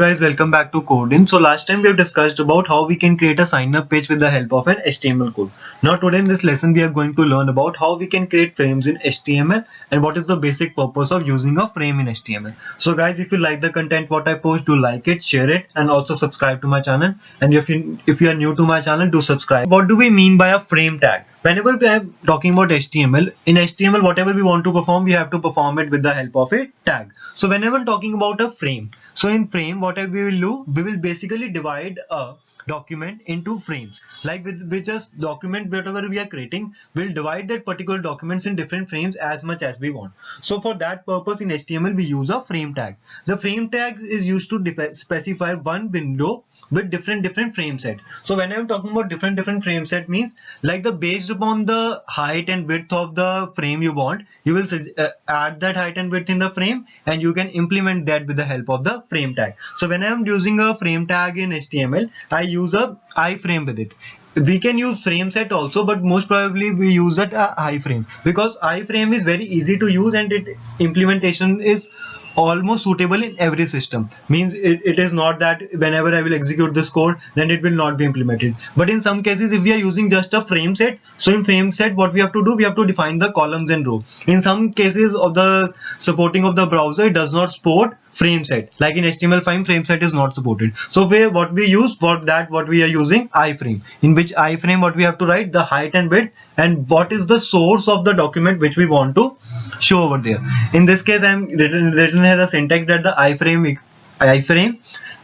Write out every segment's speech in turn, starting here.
Guys, welcome back to Coding. So last time we have discussed about how we can create a sign up page with the help of an HTML code. Now today in this lesson we are going to learn about how we can create frames in HTML and what is the basic purpose of using a frame in HTML. So guys, if you like the content what I post, do like it, share it, and also subscribe to my channel. And if you are new to my channel, do subscribe. What do we mean by a frame tag? Whenever we are talking about HTML, in HTML whatever we want to perform, we have to perform it with the help of a tag. So whenever talking about a frame, so in frame, what we will do, we will basically divide a document into frames. Like with just document, whatever we are creating, we'll divide that particular documents in different frames as much as we want. So for that purpose in HTML, we use a frame tag. The frame tag is used to specify one window with different frame sets. So when I'm talking about different frame set means like the based upon the height and width of the frame you want, you will add that height and width in the frame, and you can implement that with the help of the frame tag. So when I'm using a frame tag in HTML, I use a iframe with it. We can use frame set also, but most probably we use that iframe because iframe is very easy to use and it implementation is almost suitable in every system. Means it is not that whenever I will execute this code then it will not be implemented. But in some cases if we are using just a frame set, so in frame set what we have to do, we have to define the columns and rows. In some cases of the supporting of the browser, it does not support frame set. Like in HTML5, frame set is not supported. So what we use for that, what we are using iframe, in which iframe what we have to write the height and width and what is the source of the document which we want to show over there. In this case, I'm written as a syntax that the iframe,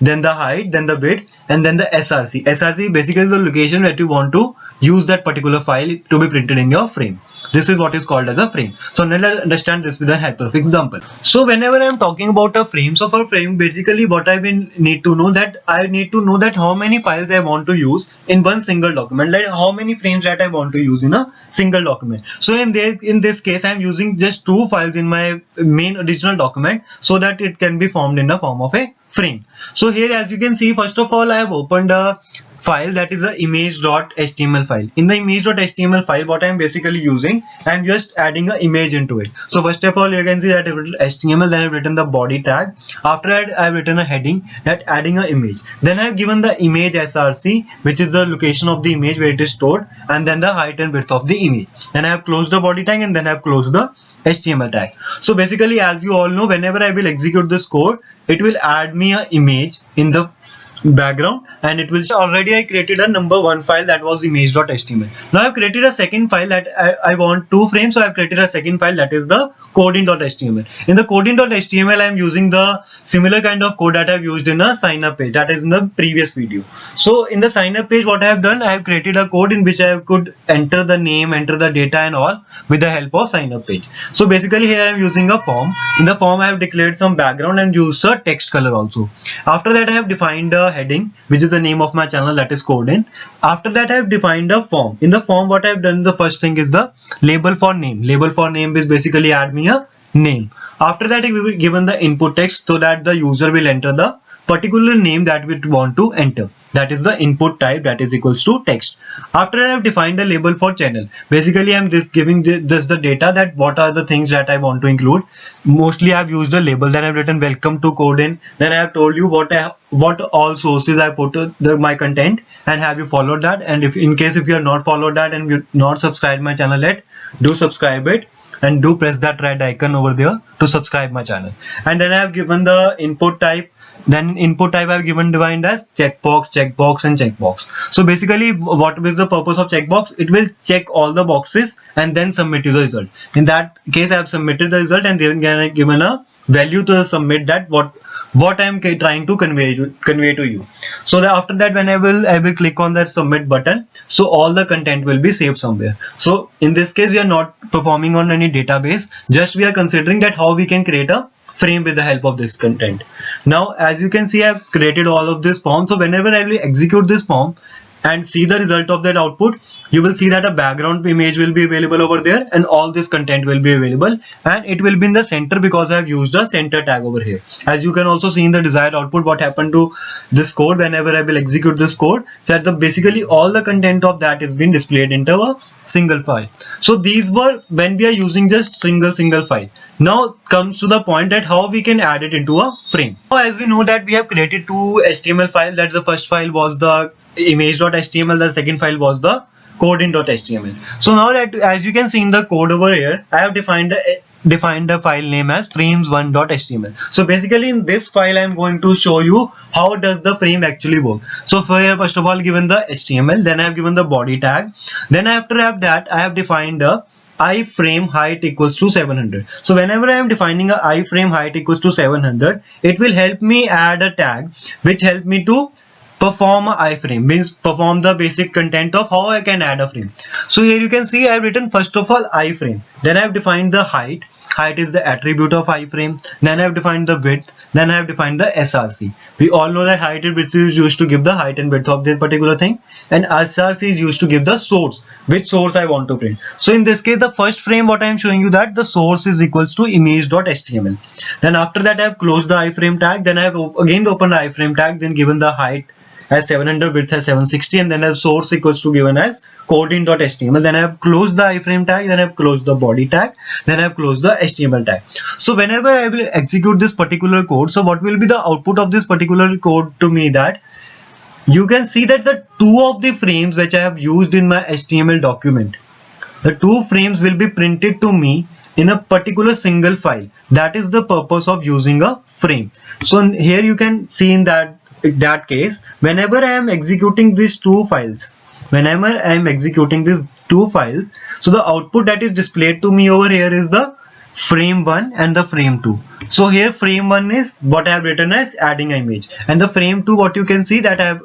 then the height, then the width, and then the src. Src basically the location that you want to use that particular file to be printed in your frame. This is what is called as a frame. So now let's understand this with a help of example. So whenever I'm talking about a frame, so for frame basically what I will need to know that I need to know that how many files I want to use in one single document, like how many frames that I want to use in a single document. So in this case I'm using just 2 files in my main original document so that it can be formed in the form of a frame. So here as you can see, first of all I have opened a file that is a image.html file. In the image.html file, what I am basically using, I am just adding an image into it. So first of all you can see that I've written HTML, then I've written the body tag. After that I've written a heading that adding an image. Then I've given the image src, which is the location of the image where it is stored, and then the height and width of the image. Then I have closed the body tag and then I have closed the HTML tag. So basically as you all know, whenever I will execute this code, it will add me an image in the background and it will already I created a number 1 file that was image.html. Now I've created a second file that I want 2 frames, so I've created a second file that is the coding.html. In the coding.html I'm using the similar kind of code that I've used in a sign up page, that is in the previous video. So in the sign up page what I have done, I have created a code in which I could enter the name, enter the data and all with the help of sign up page. So basically here I'm using a form. In the form I have declared some background and used a text color also. After that I have defined a heading which is the name of my channel, that is Coding. After that I have defined a form. In the form what I have done, the first thing is the label for name. Label for name is basically add me a name. After that we will given the input text so that the user will enter the particular name that we want to enter. That is the input type, that is equals to text. After I have defined a label for channel, basically I am just giving this the data that what are the things that I want to include. Mostly I have used a label, then I have written welcome to Coding, then I have told you what all sources I put my content, and have you followed that. And if in case if you have not followed that and you not subscribed my channel yet, do subscribe it and do press that red icon over there to subscribe my channel. And then I have given the input type. Then input type I have given defined as checkbox, checkbox and checkbox. So basically what is the purpose of checkbox? It will check all the boxes and then submit you the result. In that case I have submitted the result and then I have given a value to submit that what I am trying to convey to you. So that after that when I will click on that submit button, so all the content will be saved somewhere. So in this case we are not performing on any database, just we are considering that how we can create a frame with the help of this content. Now as you can see I have created all of this form. So whenever I will execute this form, and see the result of that output, you will see that a background image will be available over there and all this content will be available, and it will be in the center because I have used a center tag over here. As you can also see in the desired output, what happened to this code whenever I will execute this code, so that basically all the content of that is being displayed into a single file. So these were when we are using just single file. Now comes to the point that how we can add it into a frame. Now, as we know that we have created two HTML files, that the first file was the image.html, the second file was the coding.html. So now that, as you can see in the code over here, I have defined the file name as frames1.html. So basically in this file I am going to show you how does the frame actually work. So first of all given the HTML, then I have given the body tag, then after that I have defined the iframe height equals to 700. So whenever I am defining a iframe height equals to 700, it will help me add a tag which help me to perform a iframe, means perform the basic content of how I can add a frame. So here you can see I have written first of all iframe, then I have defined the height is the attribute of iframe, then I have defined the width, then I have defined the src. We all know that height and width is used to give the height and width of this particular thing, and src is used to give the source, which source I want to print. So in this case the first frame what I am showing you, that the source is equals to image.html. Then after that I have closed the iframe tag, then I have again opened the iframe tag, then given the height as 700, width as 760, and then I have source equals to given as coding.html. Then I have closed the iframe tag, then I have closed the body tag, then I have closed the HTML tag. So whenever I will execute this particular code, so what will be the output of this particular code to me, that you can see that the two of the frames which I have used in my HTML document, the two frames will be printed to me in a particular single file. That is the purpose of using a frame. So here you can see in that case, whenever I am executing these two files, so the output that is displayed to me over here is the frame 1 and the frame 2. So here frame 1 is what I have written as adding an image, and the frame 2 what you can see that I have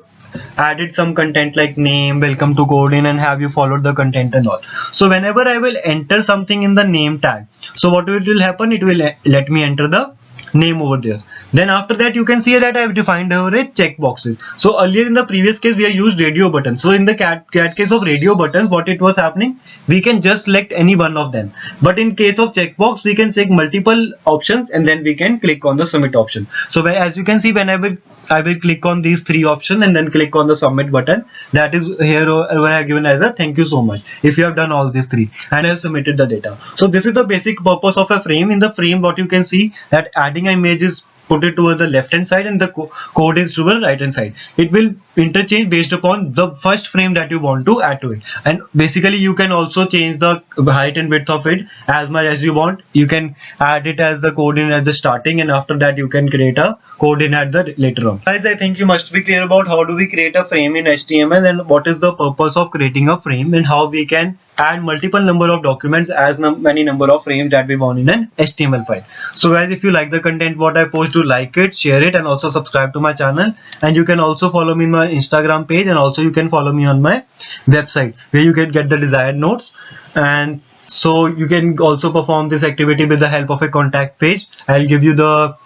added some content like name, welcome to Coding, and have you followed the content and all. So whenever I will enter something in the name tag, so what will happen, it will let me enter the name over there. Then after that you can see that I have defined over a checkboxes. So earlier in the previous case we have used radio buttons. So in the cat case of radio buttons, what it was happening, we can just select any one of them. But in case of checkbox, we can select multiple options and then we can click on the submit option. So as you can see, whenever I will click on these three options and then click on the submit button, that is here where I have given as a thank you so much if you have done all these three and I have submitted the data. So this is the basic purpose of a frame. In the frame what you can see that adding an image is put it towards the left hand side and the code is towards the right hand side. It will interchange based upon the first frame that you want to add to it, and basically you can also change the height and width of it as much as you want. You can add it as the coordinate at the starting, and after that you can create a coordinate at the later on. Guys, I think you must be clear about how do we create a frame in HTML and what is the purpose of creating a frame and how we can add multiple number of documents as many number of frames that we want in an HTML file. So guys, if you like the content what I post, do like it, share it, and also subscribe to my channel. And you can also follow me in my Instagram page, and also you can follow me on my website where you can get the desired notes. And so you can also perform this activity with the help of a contact page. I'll give you the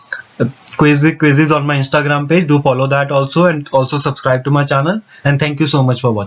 quizzes on my Instagram page. Do follow that also, and also subscribe to my channel. And thank you so much for watching.